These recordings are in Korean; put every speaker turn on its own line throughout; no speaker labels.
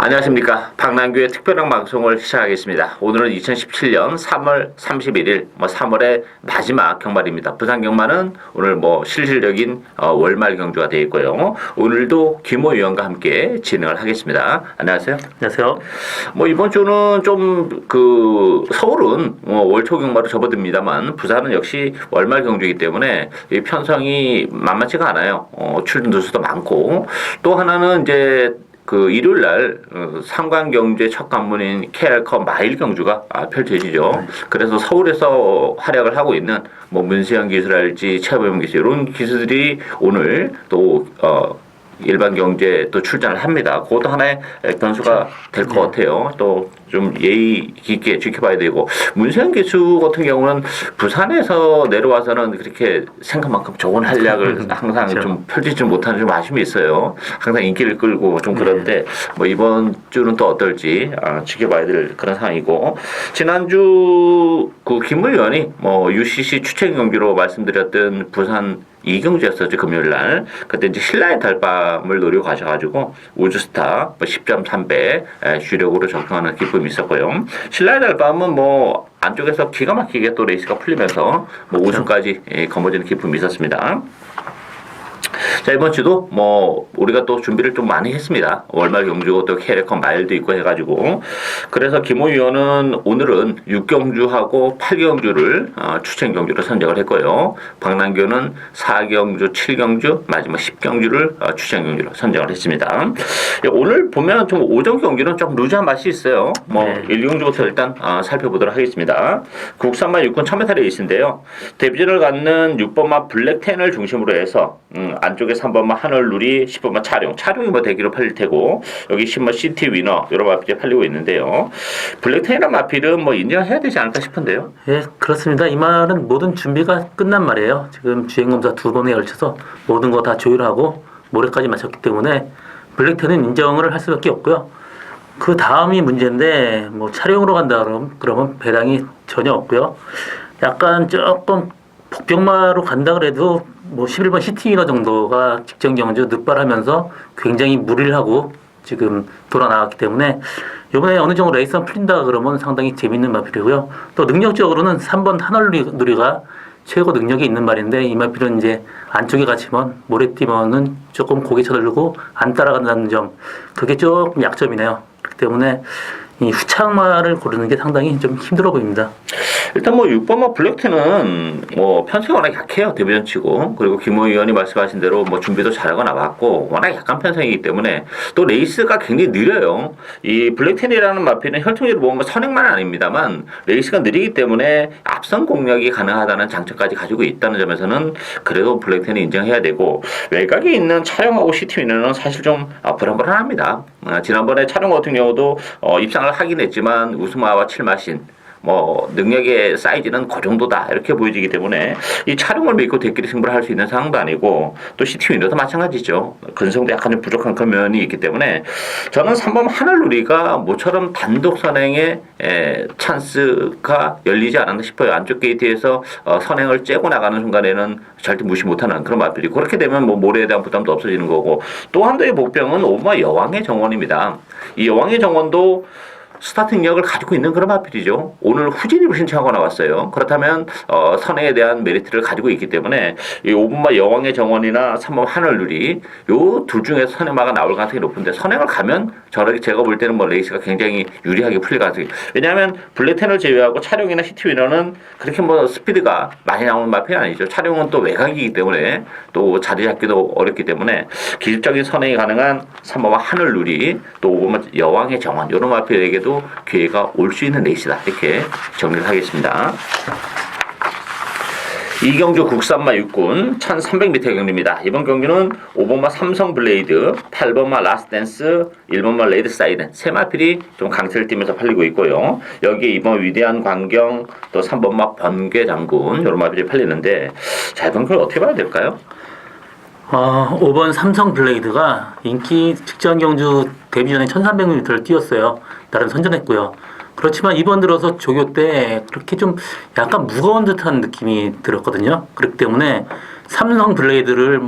안녕하십니까. 박남규의 특별한 방송을 시작하겠습니다. 오늘은 2017년 3월 31일, 3월의 마지막 경마입니다. 부산 경마는 오늘 실질적인 월말 경주가 되어 있고요. 오늘도 김호 위원과 함께 진행을 하겠습니다. 안녕하세요.
안녕하세요.
이번 주는 서울은 월초 경마로 접어듭니다만 부산은 역시 월말 경주이기 때문에 이 편성이 만만치가 않아요. 출전 두수도 많고 또 하나는 이제 일요일 날 상관경주의 첫 관문인 KR컵 마일 경주가 펼쳐지죠. 그래서 서울에서 활약을 하고 있는 문세영 기수랄지 최보영 기수 이런 기수들이 오늘 또 일반 경주에 또 출전을 합니다. 그것도 하나의 변수가 될 것 같아요. 또 좀 예의 깊게 지켜봐야 되고 문세영 기수 같은 경우는 부산에서 내려와서는 그렇게 생각만큼 좋은 활약을 항상 좀 펼치지 못하는 좀 아쉬움이 있어요. 항상 인기를 끌고 좀 그런데 이번 주는 또 어떨지 지켜봐야 될 그런 상황이고 지난주 김 의원이 UCC 추천 경기로 말씀드렸던 부산 이경주였었죠. 금요일 날. 그때 이제 신라의 달밤을 노리고 가셔가지고 우주스타 10.3배 주력으로 적용하는 기쁨이 있었고요. 신라의 달밤은 안쪽에서 기가 막히게 또 레이스가 풀리면서 우승까지 거머쥐는 기쁨이 있었습니다. 자, 이번 주도 우리가 또 준비를 좀 많이 했습니다. 월말 경주 또 KR컵 마일도 있고 해가지고. 그래서 김호 위원은 오늘은 6경주하고 8경주를 추천 경주로 선정을 했고요. 박남규는 4경주, 7경주, 마지막 10경주를 추천 경주로 선정을 했습니다. 오늘 보면 좀 오전 경기는 좀 루즈한 맛이 있어요. 1경주부터 일단 살펴보도록 하겠습니다. 국산마 6군 1000m 레이스인데요. 데뷔전을 갖는 6번마 블랙텐을 중심으로 해서 안쪽에 3번마 하늘누리, 10번마 차룡이 대기로 팔릴 테고 여기 10번 시티 위너 여러 마필이 팔리고 있는데요. 블랙텐이라는 마필은 인정해야 되지 않을까 싶은데요.
예, 그렇습니다. 이 말은 모든 준비가 끝난 말이에요. 지금 주행검사 2번에 걸쳐서 모든 거 다 조율하고 모레까지 마쳤기 때문에 블랙텐은 인정을 할 수밖에 없고요. 그 다음이 문제인데 차량으로 간다 그러면 배당이 전혀 없고요. 약간 조금 복병마로 간다 그래도 11번 시티위너 정도가 직전 경주 늑발하면서 굉장히 무리를 하고 지금 돌아 나왔기 때문에 이번에 어느 정도 레이스가 풀린다 그러면 상당히 재밌는 마필이고요. 또 능력적으로는 3번 하늘누리가 최고 능력이 있는 말인데 이 마필은 이제 안쪽에 갇히면 모래띠면은 조금 고개 쳐들고 안 따라간다는 점 그게 조금 약점이네요. 그렇기 때문에 이 후창마를 고르는 게 상당히 좀 힘들어 보입니다.
일단 6번마 블랙텐은 편성이 워낙 약해요. 데뷔전 치고. 그리고 김호 의원이 말씀하신 대로 준비도 잘하고 나왔고 워낙 약한 편성이기 때문에 또 레이스가 굉장히 느려요. 이 블랙텐이라는 마필은 혈통적으로 보면 선행만은 아닙니다만 레이스가 느리기 때문에 앞선 공략이 가능하다는 장점까지 가지고 있다는 점에서는 그래도 블랙텐을 인정해야 되고 외곽에 있는 차량하고 시티위너는 사실 좀 불안불안합니다. 지난번에 차량 같은 경우도 입상을 하긴 했지만 우스마와 칠마신 능력의 사이즈는 그 정도다 이렇게 보여지기 때문에 이 차량을 믿고 대끼리 승부를 할 수 있는 상황도 아니고 또 시티위너도 마찬가지죠. 근성도 약간 좀 부족한 그런 면이 있기 때문에 저는 3번 하늘누리가 모처럼 단독 선행에 찬스가 열리지 않았나 싶어요. 안쪽 게이트에서 선행을 째고 나가는 순간에는 절대 무시 못하는 그런 마필이 그렇게 되면 모래에 대한 부담도 없어지는 거고 또 한 대의 복병은 오마 여왕의 정원입니다. 이 여왕의 정원도 스타팅력을 가지고 있는 그런 마필이죠. 오늘 후진입을 신청하고 나왔어요. 그렇다면 선행에 대한 메리트를 가지고 있기 때문에 이 5번마 여왕의 정원이나 3번 하늘누리 요 둘 중에서 선행마가 나올 가능성이 높은데 선행을 가면 저렇게 제가 볼 때는 레이스가 굉장히 유리하게 풀릴 가능성이 왜냐하면 블랙텐을 제외하고 차룡이나 시티위너는 그렇게 스피드가 많이 나오는 마필이 아니죠. 차룡은 또 외곽이기 때문에 또 자리 잡기도 어렵기 때문에 기술적인 선행이 가능한 3번마 하늘누리 또 5번마 여왕의 정원 이런 마필에게도 기회가 올 수 있는 레이스다 이렇게 정리를 하겠습니다. 이경주 국산마 6군 1300m 경기입니다. 이번 경기는 5번마 삼성블레이드, 8번마 라스트댄스, 1번마 레드사이드 세 마필이 좀 강세를 띠면서 팔리고 있고요. 여기에 2번 위대한 광경 또 3번마 번개장군 이런 마필이 팔리는데 자 이번 걸 어떻게 봐야 될까요?
5번 삼성블레이드가 인기 직전 경주 데뷔 전에 1300m를 뛰었어요. 나름 선전했고요. 그렇지만 이번 들어서 조교 때 그렇게 좀 약간 무거운 듯한 느낌이 들었거든요. 그렇기 때문에 삼성블레이드를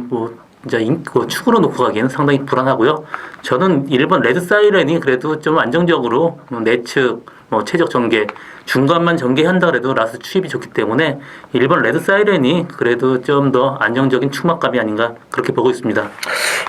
이제 그 축으로 놓고 가기에는 상당히 불안하고요. 저는 1번 레드 사이렌이 그래도 좀 안정적으로 내측 최적 전개 중간만 전개한다 그래도 라스 추입이 좋기 때문에 1번 레드 사이렌이 그래도 좀 더 안정적인 축막감이 아닌가 그렇게 보고 있습니다.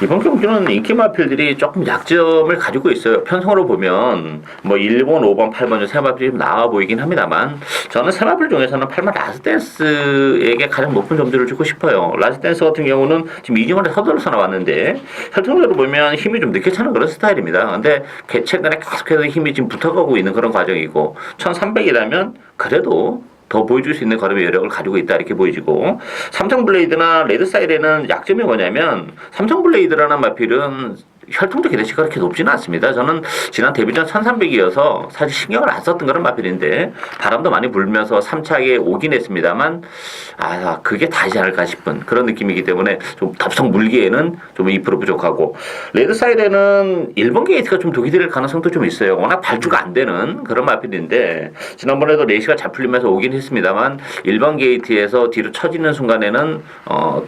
이번 경주는 인기 마필들이 조금 약점을 가지고 있어요. 편성으로 보면 뭐 1번, 5번, 8번 세 마필이 좀 나와 보이긴 합니다만 저는 세 마필 중에서는 8번 라스댄스에게 가장 높은 점수를 주고 싶어요. 라스댄스 같은 경우는 지금 이징원에 서둘러서 나왔는데 혈통적으로 보면 힘이 좀 늦게 차는 그런 스타일입니다. 근데 최근에 계속해서 힘이 지금 붙어가고 있는 그런 과정이고 1300이라면 그래도 더 보여줄 수 있는 걸음의 여력을 가지고 있다 이렇게 보여지고 삼성 블레이드나 레드 사이렌은 약점이 뭐냐면 삼성 블레이드라는 마필은 혈통적 기대치가 그렇게 높지는 않습니다. 저는 지난 데뷔전 1300이어서 사실 신경을 안 썼던 그런 마필인데 바람도 많이 불면서 3차에 오긴 했습니다만 그게 다이지 않을까 싶은 그런 느낌이기 때문에 좀 덥석 물기에는 좀 2% 부족하고 레드 사이렌은 1번 게이트가 좀 독이 될 가능성도 좀 있어요. 워낙 발주가 안 되는 그런 마필인데 지난번에도 레이스가 잘 풀리면서 오긴 했습니다만 1번 게이트에서 뒤로 처지는 순간에는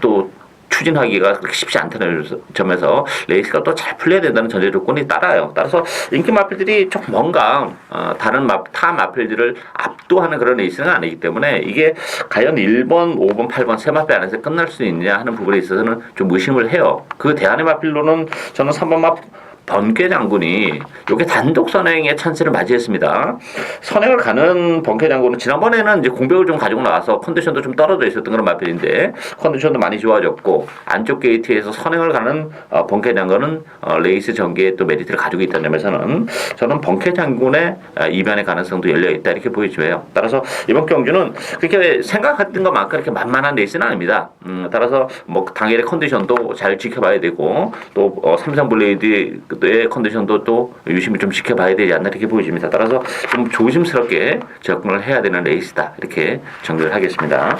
또 추진하기가 그렇게 쉽지 않다는 점에서 레이스가 또 잘 풀려야 된다는 전제 조건이 따라요. 따라서 인기 마필들이 좀 뭔가 다른 타 마필들을 압도하는 그런 레이스는 아니기 때문에 이게 과연 1번, 5번, 8번 세 마필 안에서 끝날 수 있느냐 하는 부분에 있어서는 좀 의심을 해요. 그 대안의 마필로는 저는 3번 번개 장군이 이게 단독 선행의 찬스를 맞이했습니다. 선행을 가는 번개 장군은 지난번에는 이제 공백을 좀 가지고 나와서 컨디션도 좀 떨어져 있었던 그런 마필인데 컨디션도 많이 좋아졌고 안쪽 게이트에서 선행을 가는 번개 장군은 레이스 전개에 또 메리트를 가지고 있다는 점에서는 저는 번개 장군의 이변의 가능성도 열려 있다 이렇게 보여져요. 따라서 이번 경주는 그렇게 생각했던 것만큼 그렇게 만만한 레이스는 아닙니다. 따라서 뭐 당일의 컨디션도 잘 지켜봐야 되고 또 삼성 블레이드 의 컨디션도 또 유심히 좀 지켜봐야 되지 않나 이렇게 보여집니다. 따라서 좀 조심스럽게 접근을 해야 되는 레이스다 이렇게 정리를 하겠습니다.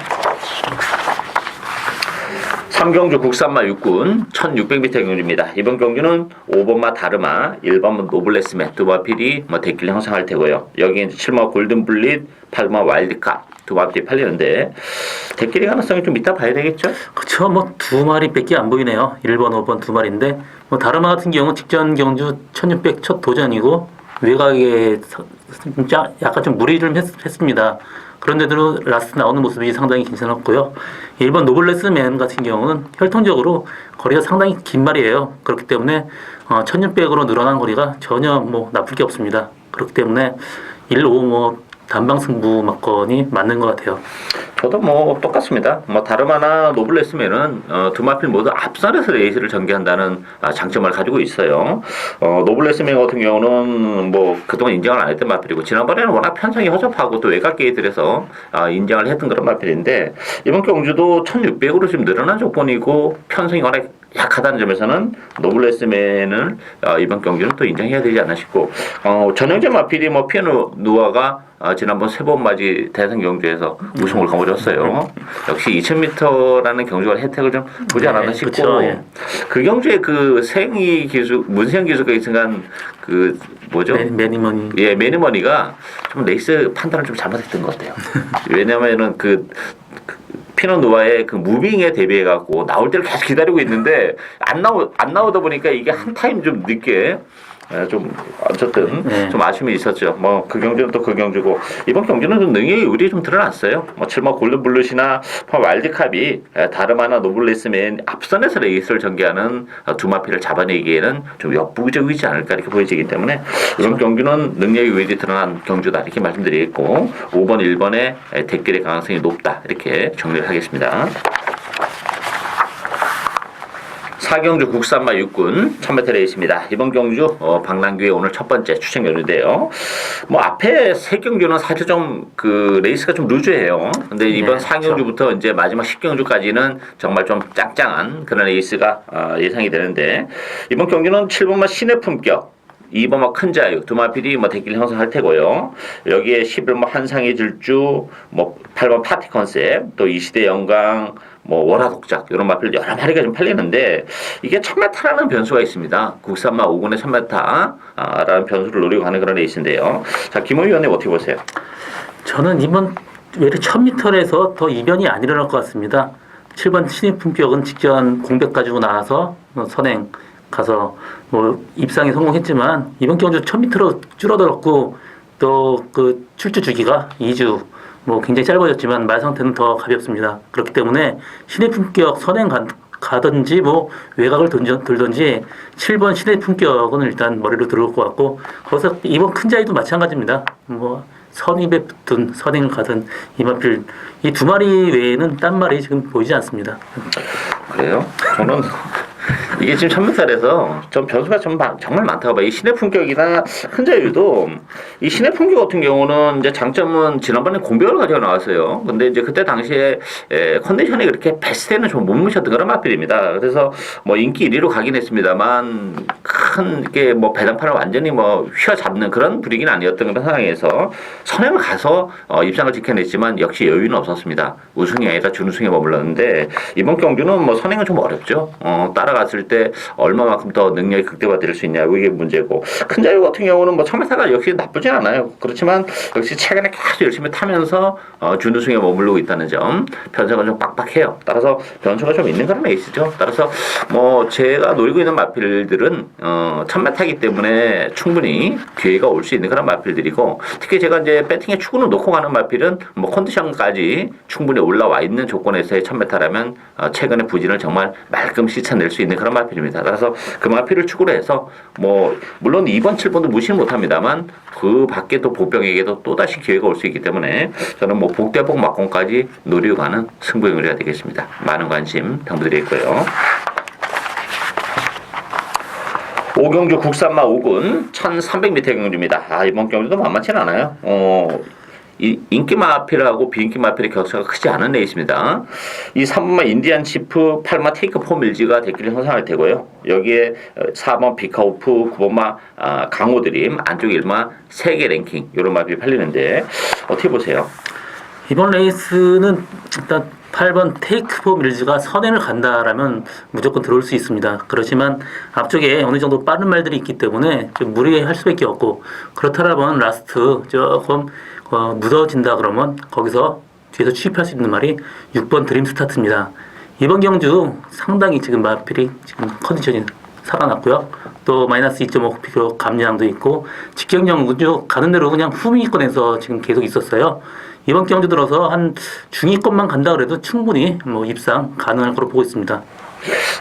3경주 국산마 육군 1600m 경주입니다. 이번 경주는 5번마 다르마, 1번마 노블레스맨 두 마필이 대길 형성할 테고요. 여기에 7마 골든블릿, 8마 와일드카 두 마필이 팔리는데 대길의 가능성이 좀 이따 봐야 되겠죠?
그렇죠. 두 마리밖에 안 보이네요. 1번, 5번 두 마리인데 다르마 같은 경우 직전 경주 1600 첫 도전이고 외곽에 약간 좀 무리 좀 했습니다. 그런데도 라스트 나오는 모습이 상당히 괜찮았고요. 1번 노블레스맨 같은 경우는 혈통적으로 거리가 상당히 긴 말이에요. 그렇기 때문에 1600으로 늘어난 거리가 전혀 나쁠 게 없습니다. 그렇기 때문에 1, 5 단방 승부 막건이 맞는 것 같아요.
저도 똑같습니다. 다르마나 노블레스맨은 두 마필 모두 앞선에서 레이스를 전개한다는 장점을 가지고 있어요. 노블레스맨 같은 경우는 그동안 인정을 안 했던 마필이고 지난번에는 워낙 편성이 허접하고 또 외곽 게이트에서 인정을 했던 그런 마필인데 이번 경주도 1600으로 지금 늘어난 조건이고 편성이 워낙 약하다는 점에서는 노블레스맨을 이번 경기는 또 인정해야 되지 않나 싶고 전형제 마필이 피아노 누아가 지난번 세 번 맞이 대선 경주에서 우승을 거머쥐었어요. 역시 2000m라는 경주가 혜택을 좀 보지 않았나 싶고
그쵸, 예.
그 경주에 그 생이 기수 문세영 기수가 있으간 그 뭐죠?
매니머니.
예, 매니머니가 좀 레이스 판단을 좀 잘못했던 것 같아요. 왜냐면은 피노 누아의 그 무빙에 대비해 갖고 나올 때를 계속 기다리고 있는데 안 나오다 보니까 이게 한 타임 좀 늦게 좀 어쨌든 좀 아쉬움이 있었죠. 그 경주는 또 그 경주고 이번 경주는 좀 능력의 의리 좀 드러났어요. 7마 골든블루시나 와일드캅이 다르마나 노블레스맨 앞선에서 레이스를 전개하는 두 마필을 잡아내기에는 좀 역부족이지 않을까 이렇게 보여지기 때문에 이번 경주는 능력의 의리 드러난 경주다 이렇게 말씀드리겠고 5번, 1번의 대결의 가능성이 높다 이렇게 정리를 하겠습니다. 4경주 국산마 육군 1000m 레이스입니다. 이번 경주 박랑규의 오늘 첫 번째 추천 경주인데요. 앞에 세 경주는 사실 좀 레이스가 좀 루즈해요. 근데 이번 4경주부터 이제 마지막 10경주까지는 정말 좀 짱짱한 그런 레이스가 예상이 되는데 이번 경주는 7번마 신의 품격 2번 큰 자유 두 마필이 대길 형성할 테고요. 여기에 11번 한상의 질주 8번 파티 컨셉 또 이 시대 영광 월화독작 이런 마필 여러 마리가 좀 팔리는데 이게 1000m라는 변수가 있습니다. 국산마 5군의 1000m라는 변수를 노리고 가는 그런 레이스인데요. 자, 김호 위원님 어떻게 보세요?
저는 이번 외래 1000m에서 더 이변이 안 일어날 것 같습니다. 7번 신입 품격은 직전 공백 가지고 나와서 선행 가서 뭐 입상에 성공했지만 이번 경주 1000m로 줄어들었고 또 그 출주 주기가 2주 뭐 굉장히 짧아졌지만 말 상태는 더 가볍습니다. 그렇기 때문에 신의 품격 선행 가든지 뭐 외곽을 들든지 7번 신의 품격은 일단 머리로 들어올 것 같고 거기서 이번 큰 자리도 마찬가지입니다. 뭐 선입에 붙든 선행을 가든 이마필 이 두 마리 외에는 딴 말이 지금 보이지 않습니다.
그래요? 저는 이게 지금 1000m에서 좀 변수가 정말 많다고 봐요. 이 신의 품격이나 큰자유도 이 신의 품격 같은 경우는 이제 장점은 지난번에 공백을 가지고 나왔어요. 근데 이제 그때 당시에 컨디션이 그렇게 베스트에는 좀 못 미쳤던 그런 맛필입니다. 그래서 뭐 인기 1위로 가긴 했습니다만 큰 게 뭐 배당판을 완전히 뭐 휘어잡는 그런 분위기는 아니었던 그런 상황에서 선행을 가서 입상을 지켜냈지만 역시 여유는 없었습니다. 우승이 아니라 준우승에 머물렀는데 이번 경주는 뭐 선행은 좀 어렵죠. 따라갔을 때 얼마만큼 더 능력이 극대화될 수 있냐 이게 문제고 큰 자유 같은 경우는 뭐 1000m가 역시 나쁘진 않아요. 그렇지만 역시 최근에 계속 열심히 타면서 준우승에 머무르고 있다는 점 편성은 좀 빡빡해요. 따라서 변수가 좀 있는 그런 레이스죠. 따라서 뭐 제가 노리고 있는 마필들은 1000m이기 때문에 충분히 기회가 올 수 있는 그런 마필들이고 특히 제가 이제 배팅에 축구는 놓고 가는 마필은 뭐 컨디션까지 충분히 올라와 있는 조건에서의 1000m라면 최근의 부진을 정말 말끔 씻어낼 수 있는 그런 마필입니다. 따라서 그 마필을 축으로 해서 뭐 물론 2번, 7번도 무시는 못합니다만 그 밖에 또 복병에게도 또다시 기회가 올 수 있기 때문에 저는 뭐 복대복 막공까지 노리고 가는 승부경주가 되겠습니다. 많은 관심 당부드리겠고요. 오경주 국산마 5군 1300m 경주입니다. 이번 경주도 만만치 않아요. 인기 마필하고 비인기 마필의 격차가 크지 않은 레이스입니다. 이 3번마 인디안 치프, 8마 테이크 포밀지가 대끼리 형성할 테고요. 여기에 4번 비카오프, 9번마 강호드림, 안쪽 1마 세계 랭킹 이런 마필이 팔리는데 어떻게 보세요?
이번 레이스는 일단 8번 테이크 포 밀즈가 선행을 간다라면 무조건 들어올 수 있습니다. 그렇지만 앞쪽에 어느 정도 빠른 말들이 있기 때문에 좀 무리할 수밖에 없고 그렇다면 라스트 조금 무더워진다 그러면 거기서 뒤에서 취입할 수 있는 말이 6번 드림 스타트입니다. 이번 경주 상당히 지금 마필이 지금 컨디션이 살아났고요. 또 마이너스 2.5kg 감량도 있고 직경량 우주 가는 대로 그냥 후미권에서 지금 계속 있었어요. 이번 경주 들어서 한 중위권만 간다 그래도 충분히 뭐 입상 가능할 거로 보고 있습니다.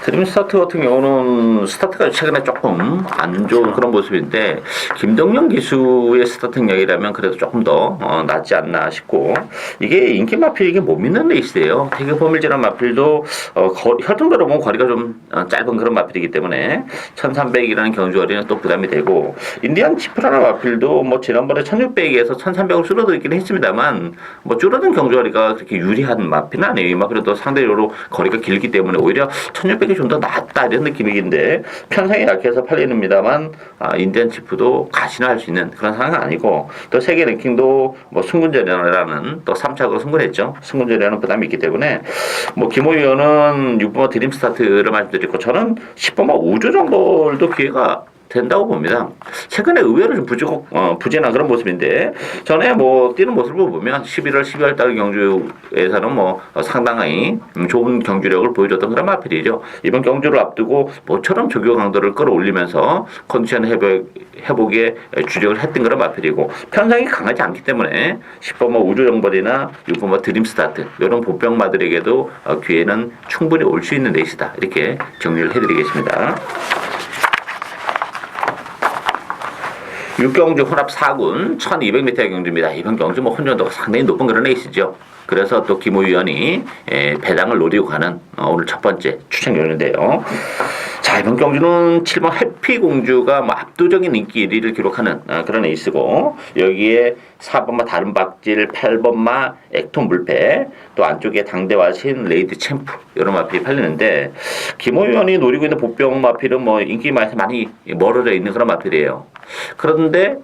드림 스타트 같은 경우는 스타트가 최근에 조금 안 좋은 그런 모습인데 김동영 기수의 스타트 능력이라면 그래도 조금 더 낫지 않나 싶고 이게 인기 마필 이게 못 믿는 레이스예요. 되게 포밀지란 마필도 혈통대로 보면 거리가 좀 짧은 그런 마필이기 때문에 1300이라는 경주거리는 또 부담이 되고 인디안 치프라는 마필도 뭐 지난번에 1600에서 1300을 줄어들긴 했습니다만 뭐 줄어든 경주거리가 그렇게 유리한 마필은 아니에요. 이 마필은 또 상대적으로 거리가 길기 때문에 오히려 1600이 좀 더 낫다 이런 느낌이긴데 편성이 약해서 팔리는입니다만 인디안 치프도 가시나 할 수 있는 그런 상황은 아니고 또 세계 랭킹도 뭐 승군전이라는 또 3차로 승군했죠. 승군전이라는 부담이 있기 때문에 뭐 김호 의원은 6번마 드림 스타트를 말씀드렸고 저는 10번마 우주 정도도 기회가 된다고 봅니다. 최근에 의외로 좀 부진한 그런 모습인데 전에 뭐 뛰는 모습을 보면 11월, 12월 달 경주에서는 뭐 상당히 좋은 경주력을 보여줬던 그런 마필이죠. 이번 경주를 앞두고 모처럼 조교 강도를 끌어올리면서 컨디션 회복에 주력을 했던 그런 마필이고 편성이 강하지 않기 때문에 10번마 우주정벌이나 6번마 드림 스타트 이런 보병마들에게도 기회는 충분히 올 수 있는 레이스다. 이렇게 정리를 해드리겠습니다. 육경주 혼합 4군 1200m 경주입니다. 이번 경주 뭐 혼전도가 상당히 높은 그런 레이스죠. 그래서 또 김호 위원이 배당을 노리고 가는 오늘 첫 번째 추천 경주인데요. 자, 이번 경주는 7번 해피공주가 뭐 압도적인 인기 1위를 기록하는 그런 레이스고 여기에 4번마 다른박질, 8번마 액톤 물패, 또 안쪽에 당대와신 레이드 챔프 이런 마필이 팔리는데 김호 위원이 노리고 있는 보병 마필은 뭐 인기 많이 멀어져 있는 그런 마필이에요. 그런데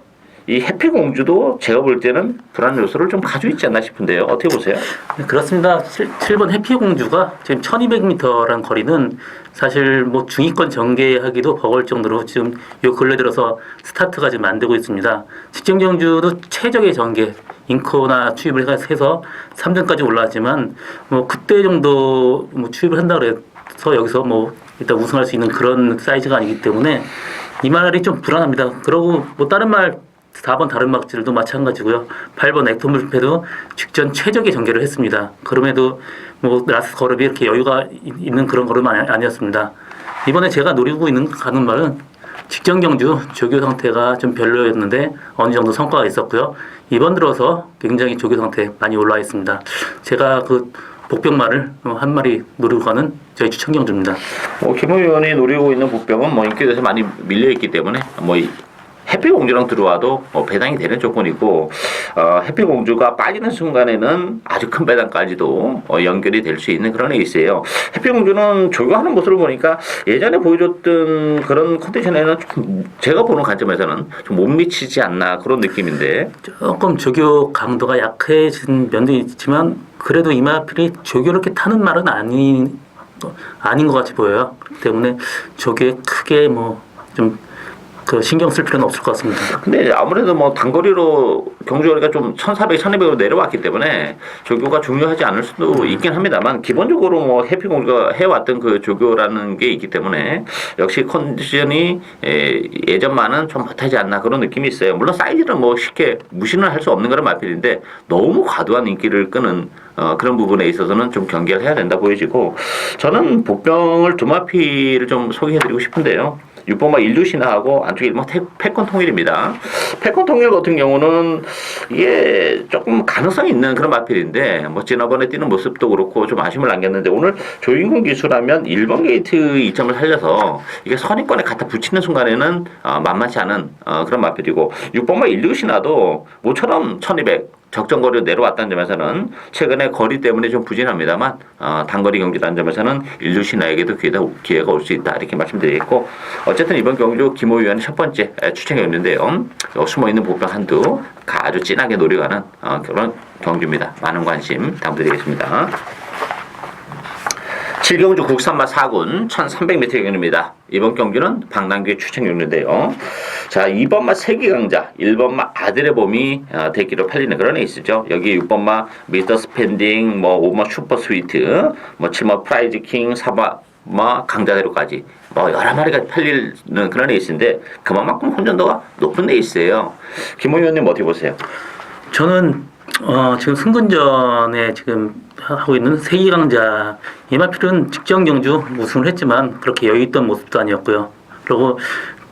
이 해피공주도 제가 볼 때는 불안 요소를 좀 가지고 있지 않나 싶은데요. 어떻게 보세요?
네, 그렇습니다. 7번 해피공주가 지금 1200m라는 거리는 사실 뭐 중위권 전개하기도 버거울 정도로 지금 요 근래 들어서 스타트가 지금 안 되고 있습니다. 직전경주도 최적의 전개, 잉커나 추입을 해서 3등까지 올라왔지만 뭐 그때 정도 뭐 추입을 한다 그래서 여기서 뭐 일단 우승할 수 있는 그런 사이즈가 아니기 때문에 이 말이 좀 불안합니다. 그러고 뭐 다른 말 4번 다른 막질도 마찬가지고요. 8번 액토물패도 직전 최적의 전개를 했습니다. 그럼에도 뭐 라스 걸음이 이렇게 여유가 있는 그런 걸음은 아니었습니다. 이번에 제가 노리고 있는 가는 말은 직전 경주 조교 상태가 좀 별로였는데 어느 정도 성과가 있었고요. 이번 들어서 굉장히 조교 상태 많이 올라와 있습니다. 제가 그 복병말을 한 마리 노리고 가는 저희 추천 경주입니다.
김 의원이 노리고 있는 복병은 뭐 인기에서 많이 밀려 있기 때문에 뭐 해피공주랑 들어와도 배당이 되는 조건이고 해피공주가 빠지는 순간에는 아주 큰 배당까지도 연결이 될 수 있는 그런 케이스예요. 해피공주는 조교하는 모습을 보니까 예전에 보여줬던 그런 컨디션에는 좀 제가 보는 관점에서는 좀 못 미치지 않나 그런 느낌인데
조금 조교 강도가 약해진 면도 있지만 그래도 이마필이 조교를 이렇게 타는 말은 아닌 것 같이 보여요. 그렇기 때문에 조교에 크게 뭐좀 그 신경 쓸 필요는 없을 것 같습니다.
근데 아무래도 뭐 단거리로 경주거리가 좀 1,400, 1,200으로 내려왔기 때문에 조교가 중요하지 않을 수도 있긴 합니다만 기본적으로 뭐 해피공주가 해왔던 그 조교라는 게 있기 때문에 역시 컨디션이 예전만은 좀 못하지 않나 그런 느낌이 있어요. 물론 사이즈는 뭐 쉽게 무시는 할 수 없는 그런 마필인데 너무 과도한 인기를 끄는 그런 부분에 있어서는 좀 경계를 해야 된다 보여지고 저는 복병을 두 마필을 좀 소개해드리고 싶은데요. 6번마 인류신화하고 안쪽에 1번 패권 통일입니다. 패권 통일 같은 경우는 이게 조금 가능성이 있는 그런 마필인데 뭐 지난번에 뛰는 모습도 그렇고 좀 아쉬움을 남겼는데 오늘 조인공 기수라면 1번 게이트 이점을 살려서 이게 선입권에 갖다 붙이는 순간에는 만만치 않은 그런 마필이고 6번마 인류신화도 모처럼 1200 적정거리로 내려왔다는 점에서는 최근에 거리 때문에 좀 부진합니다만 단거리 경기라는 점에서는 인류신화에게도 기회가 올 수 있다 이렇게 말씀드리겠고 어쨌든 이번 경주 김호 위원의 첫 번째 추천 경주인데요. 숨어있는 복병 한두 아주 진하게 노려가는 그런 경주입니다. 많은 관심 부탁드리겠습니다. 7경주 국산마 4군 1300m 경주입니다. 이번 경주는 방랑규의 추천 경주인데요. 자, 2번마 세기강자, 1번마 아들의 봄이 대기로 팔리는 그런 에이스죠. 여기 6번마 미스터 스펜딩, 뭐 5번마 슈퍼 스위트, 뭐 7번마 프라이즈 킹, 4번마 강자대로까지 뭐 여러 마리가 팔리는 그런 에이스인데 그만큼 혼전도가 높은 에이스예요. 김호 의원님 어떻게 보세요?
저는 지금 승근전에 지금 하고 있는 세기강자 이마필은 직전 경주 우승을 했지만 그렇게 여유있던 모습도 아니었고요. 그리고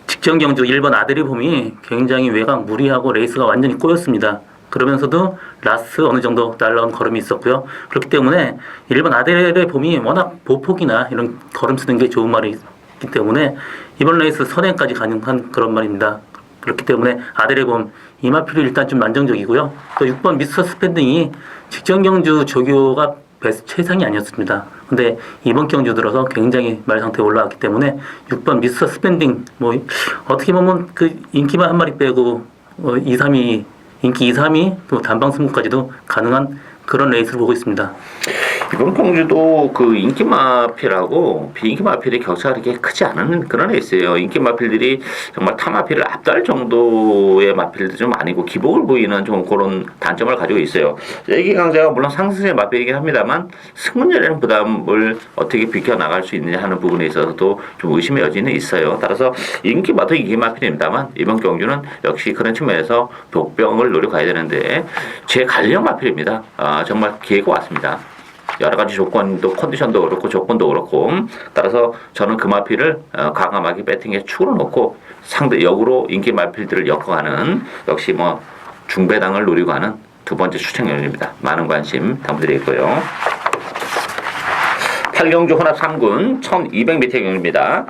직전 경주 1번 아들의 봄이 굉장히 외곽 무리하고 레이스가 완전히 꼬였습니다. 그러면서도 라스 어느 정도 날라온 걸음이 있었고요. 그렇기 때문에 1번 아들의 봄이 워낙 보폭이나 이런 걸음 쓰는 게 좋은 말이 있기 때문에 이번 레이스 선행까지 가능한 그런 말입니다. 그렇기 때문에 아들의 봄 이마필이 일단 좀 안정적이고요. 또 6번 미스터 스펜딩이 직전 경주 조교가 베스트 최상이 아니었습니다. 근데 이번 경주 들어서 굉장히 말 상태에 올라왔기 때문에 6번 미스터 스펜딩 뭐 어떻게 보면 그 인기만 한 마리 빼고 2, 3위 인기 2, 3위 또 단방 승부까지도 가능한 그런 레이스를 보고 있습니다.
이번 경주도 그 인기 마필하고 비인기 마필의 격차가 그렇게 크지 않은 그런 레이스예요. 인기 마필들이 정말 타 마필을 압도할 정도의 마필도 좀 아니고 기복을 보이는 좀 그런 단점을 가지고 있어요. 세기 강자가 물론 상승의 마필이긴 합니다만 승문열에는 부담을 어떻게 비켜 나갈 수 있느냐 하는 부분에 있어서도 좀 의심의 여지는 있어요. 따라서 인기 마도 인기 마필입니다만 이번 경주는 역시 그런 측면에서 복병을 노려가야 되는데 제 관리형 마필입니다. 정말 기회가 왔습니다. 여러 가지 조건도 컨디션도 그렇고 조건도 그렇고 따라서 저는 그 마필을 과감하게 배팅에 축으로 놓고 상대 역으로 인기 마필들을 엮어가는 역시 뭐 중배당을 노리고 하는 두 번째 추천 경주입니다. 많은 관심 부탁드리고요. 8경주 혼합 3군 1200m 경주입니다.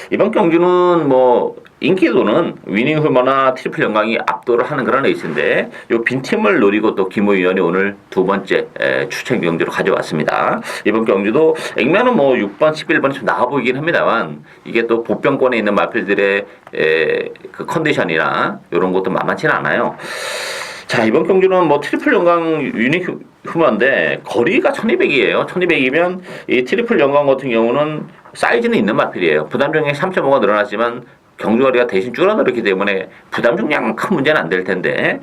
이번 경주는 뭐 인기도는 위닝 휴머나 트리플 영광이 압도를 하는 그런 레이스인데 요 빈틈을 노리고 또 김호 위원이 오늘 두 번째 추천 경주로 가져왔습니다. 이번 경주도 액면은 뭐 6번, 11번이 좀 나아 보이긴 합니다만 이게 또 보병권에 있는 마필들의 그 컨디션이나 이런 것도 만만치는 않아요. 자, 이번 경주는 뭐 트리플 영광 유닛 휴머인데 거리가 1200이에요. 1200이면 이 트리플 영광 같은 경우는 사이즈는 있는 마필이에요. 부담 중에 3.5가 늘어났지만 경주거리가 대신 줄어들었기 때문에 부담 중량은 큰 문제는 안 될 텐데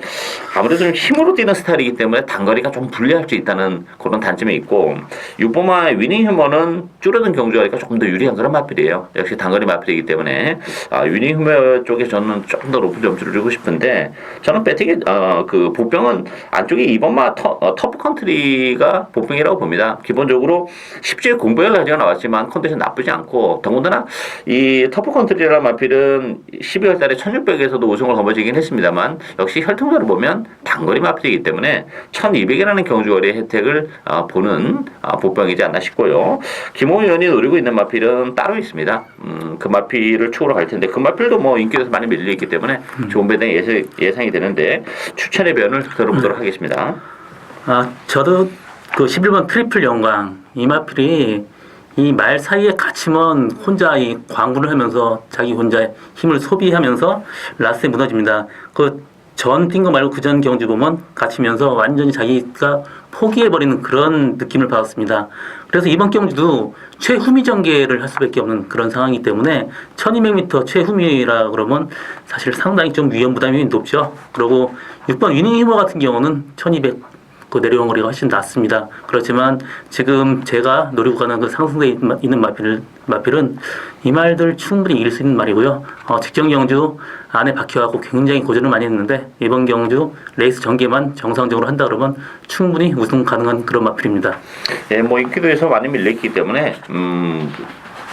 아무래도 좀 힘으로 뛰는 스타일이기 때문에 단거리가 좀 불리할 수 있다는 그런 단점이 있고 6번마 위닝 휴머는 줄어든 경주거리가 조금 더 유리한 그런 마필이에요. 역시 단거리 마필이기 때문에 위닝 휴머 쪽에 저는 조금 더 높은 점수를 주고 싶은데 저는 배팅의 그 보병은 안쪽에 2번마 터프 컨트리가 보병이라고 봅니다. 기본적으로 10주에 공백을 가지고 나왔지만 컨디션 나쁘지 않고 더군다나 이 터프 컨트리라는 마필은 12월 달에 1600에서도 우승을 거머쥐긴 했습니다만 역시 혈통적으로 보면 단거리 마필이기 때문에 1200이라는 경주거리의 혜택을 보는 보병이지 않나 싶고요. 김호 의원이 노리고 있는 마필은 따로 있습니다. 그 마필을 추구로 갈 텐데 그 마필도 뭐 인기에서 많이 밀려 있기 때문에 좋은 배당이 예상이 되는데 추천의 변을 들어보도록 하겠습니다.
저도 그 11번 트리플 영광 이 마필이 이 말 사이에 갇히면 혼자 이 광분을 하면서 자기 혼자 힘을 소비하면서 라스트에 무너집니다. 그 전 뛴 거 말고 그 전 경주 보면 갇히면서 완전히 자기가 포기해버리는 그런 느낌을 받았습니다. 그래서 이번 경주도 최후미 전개를 할 수밖에 없는 그런 상황이기 때문에 1200m 최후미라 그러면 사실 상당히 좀 위험 부담이 높죠. 그리고 6번 위닝 히머 같은 경우는 1200 그 내려온 거리가 훨씬 낮습니다. 그렇지만 지금 제가 노리고 가는 그 상승세에 있는 마필은 이 말들 충분히 이길 수 있는 말이고요. 직전 경주 안에 박혀갖고 굉장히 고전을 많이 했는데 이번 경주 레이스 전개만 정상적으로 한다 그러면 충분히 우승 가능한 그런 마필입니다.
예, 뭐 인기도에서 많이 밀렸기 때문에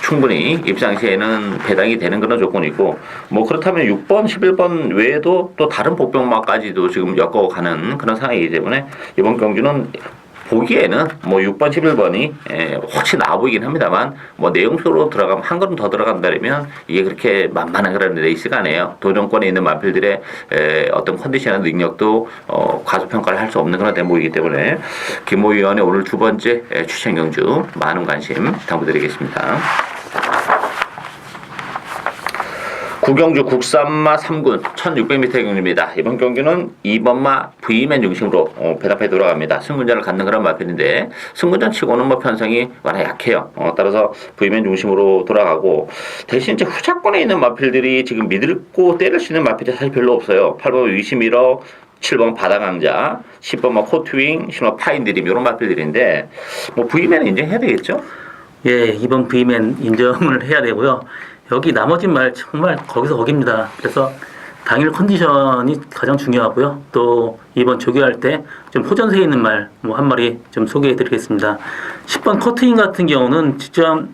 충분히 입상 시에는 배당이 되는 그런 조건이고 뭐 그렇다면 6번, 11번 외에도 또 다른 복병마까지도 지금 엮어가는 그런 상황이기 때문에 이번 경주는 보기에는 뭐 6번, 11번이 훨씬 나아 보이긴 합니다만 뭐 내용적으로 들어가면 한 걸음 더 들어간다면 이게 그렇게 만만한 그런 레이스가 아니에요. 도전권에 있는 마필들의 어떤 컨디션과 능력도 과소평가를 할 수 없는 그런 대목이기 때문에 김호 위원의 오늘 두 번째 추천 경주 많은 관심 당부드리겠습니다. 구경주 국산마 3군 1600m 경주입니다. 이번 경주는 2번마 V맨 중심으로 배당패 돌아갑니다. 승군전을 갖는 그런 마필인데 승군전 치고는 뭐 편성이 워낙 약해요. 따라서 V맨 중심으로 돌아가고 대신 이제 후차권에 있는 마필들이 지금 믿고 때릴 수 있는 마필이 사실 별로 없어요. 8번 위시미러 7번 바다강자, 10번 코트윙, 10번 파인드림 이런 마필들인데 뭐 V맨은 인정해야 되겠죠?
예, 이번 V맨 인정을 해야 되고요. 여기 나머지 말 정말 거기서 거깁니다. 그래서 당일 컨디션이 가장 중요하고요. 또 이번 조교할 때 좀 호전세에 있는 말 뭐 한 마리 좀 소개해 드리겠습니다. 10번 커트인 같은 경우는 직접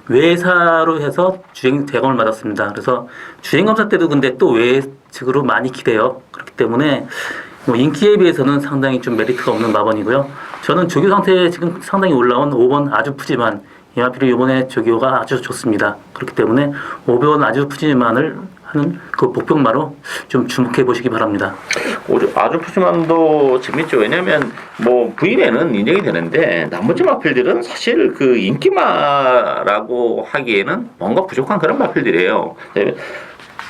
외사로 해서 주행 대검을 받았습니다. 그래서 주행검사 때도 근데 또 외측으로 많이 기대요. 그렇기 때문에 뭐 인기에 비해서는 상당히 좀 메리트가 없는 마번이고요. 저는 조교 상태에 지금 상당히 올라온 5번 아주 푸짐한 이 마필이 이번에 조교가 아주 좋습니다. 그렇기 때문에 5번 아주 푸짐한을 하는 그 복병마로 좀 주목해 보시기 바랍니다.
아주 푸짐한도 재밌죠. 왜냐면 뭐 V맨은 인정이 되는데 나머지 마필들은 사실 그 인기마라고 하기에는 뭔가 부족한 그런 마필들이에요.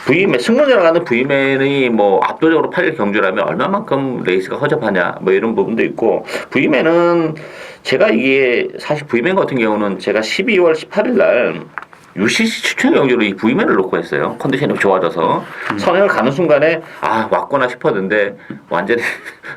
V맨, 승무원으로 가는 V맨이 뭐 압도적으로 팔릴 경주라면 얼마만큼 레이스가 허접하냐 뭐 이런 부분도 있고 V맨은 제가 이게 사실 V맨 같은 경우는 제가 12월 18일 날 UCC 추천 경주로 이 V맨을 놓고 했어요. 컨디션이 좋아져서 선행을 가는 순간에 왔구나 싶었는데 완전히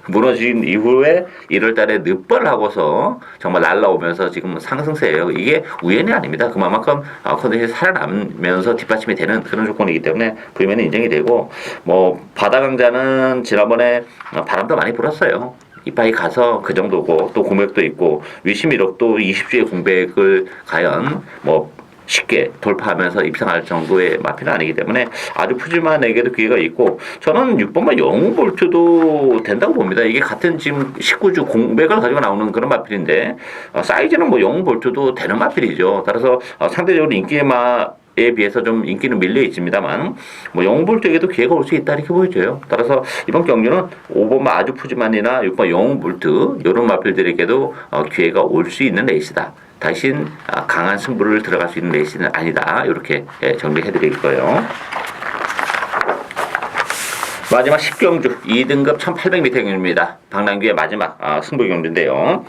무너진 이후에 1월 달에 늪벌을 하고서 정말 날라오면서 지금 상승세예요. 이게 우연이 아닙니다. 그만큼 컨디션이 살아나면서 뒷받침이 되는 그런 조건이기 때문에 V맨은 인정이 되고 뭐 바다강자는 지난번에 바람도 많이 불었어요. 이파이 가서 그 정도고 또 공백도 있고 위시미력도 20주의 공백을 과연 뭐 쉽게 돌파하면서 입상할 정도의 마필은 아니기 때문에 아주 푸짐한에게도 기회가 있고 저는 6번만 영웅볼트도 된다고 봅니다. 이게 같은 지금 19주 공백을 가지고 나오는 그런 마필인데 사이즈는 뭐 영웅볼트도 되는 마필이죠. 따라서 상대적으로 인기의 에 비해서 좀 인기는 밀려 있습니다만 뭐 영웅볼트에게도 기회가 올 수 있다 이렇게 보여져요. 따라서 이번 경기는 5번 아주 푸지만이나 6번 영웅볼트 이런 마필들에게도 기회가 올 수 있는 레이스다. 대신 강한 승부를 들어갈 수 있는 레이스는 아니다. 이렇게 정리해 드릴 거예요. 마지막 10경주 2등급 1800m 경주입니다. 박남규의 마지막 승부 경주인데요.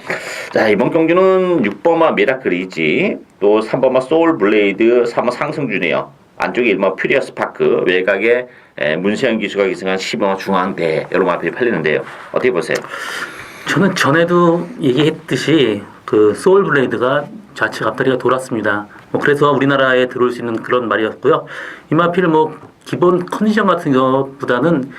자, 이번 경주는 6번마 미라클이지, 또 3번마 소울블레이드, 3번 상승주니어, 안쪽에 1번 퓨리어스 파크, 외곽에 문세영 기수가 기승한 10번 중앙대 여러 마필이 팔리는데요. 어떻게 보세요?
저는 전에도 얘기했듯이 그 소울블레이드가 좌측 앞다리가 돌았습니다. 그래서 우리나라에 들어올 수 있는 그런 말이었고요. 이 마필 기본 컨디션 같은 것보다는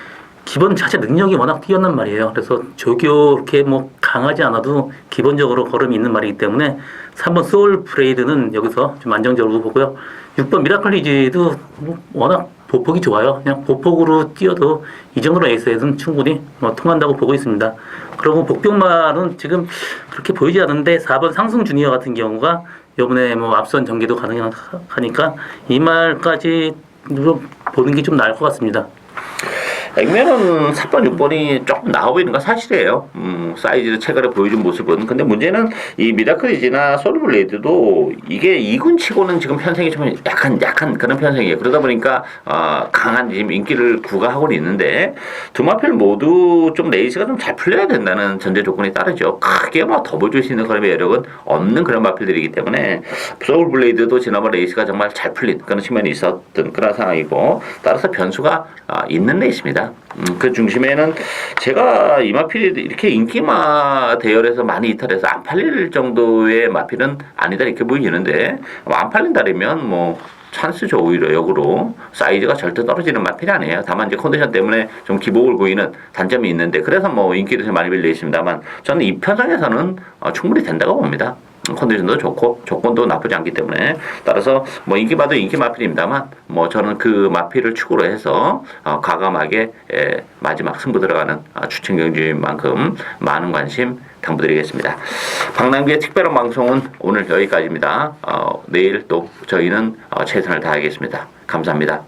기본 자체 능력이 워낙 뛰어난 말이에요. 그래서 조교 이렇게 강하지 않아도 기본적으로 걸음이 있는 말이기 때문에 3번 소울 브레이드는 여기서 좀 안정적으로 보고요. 6번 미라클리즈도 워낙 보폭이 좋아요. 그냥 보폭으로 뛰어도 이 정도 레이스에서는 충분히 통한다고 보고 있습니다. 그리고 복병말은 지금 그렇게 보이지 않는데 4번 상승 주니어 같은 경우가 이번에 앞선 전개도 가능하니까 이 말까지 보는 게 좀 나을 것 같습니다.
액면은 4번, 6번이 조금 나아 보이는 건 사실이에요. 사이즈를 체결해 보여준 모습은. 근데 문제는 이 미라클이지나 소울블레이드도 이게 2군 치고는 지금 편성이 좀 약한 그런 편성이에요. 그러다 보니까 강한 지금 인기를 구가하고는 있는데 두 마필 모두 좀 레이스가 좀 잘 풀려야 된다는 전제 조건이 따르죠. 크게 더 보여줄 수 있는 그런 매력은 없는 그런 마필들이기 때문에 소울블레이드도 지난번 레이스가 정말 잘 풀린 그런 측면이 있었던 그런 상황이고, 따라서 변수가 있는 레이스입니다. 그 중심에는 제가 이 마필이 이렇게 인기마 대열에서 많이 이탈해서 안 팔릴 정도의 마필은 아니다 이렇게 보이는데, 안 팔린다면 찬스죠. 오히려 역으로 사이즈가 절대 떨어지는 마필이 아니에요. 다만 이제 컨디션 때문에 좀 기복을 보이는 단점이 있는데, 그래서 인기도 좀 많이 밀려 있습니다만 저는 이 편성에서는 충분히 된다고 봅니다. 컨디션도 좋고 조건도 나쁘지 않기 때문에, 따라서 인기 봐도 인기 마필입니다만 저는 그 마필을 축으로 해서 과감하게 마지막 승부 들어가는 추천 경주인 만큼 많은 관심 당부드리겠습니다. 박남규의 특별한 방송은 오늘 여기까지입니다. 내일 또 저희는 최선을 다하겠습니다. 감사합니다.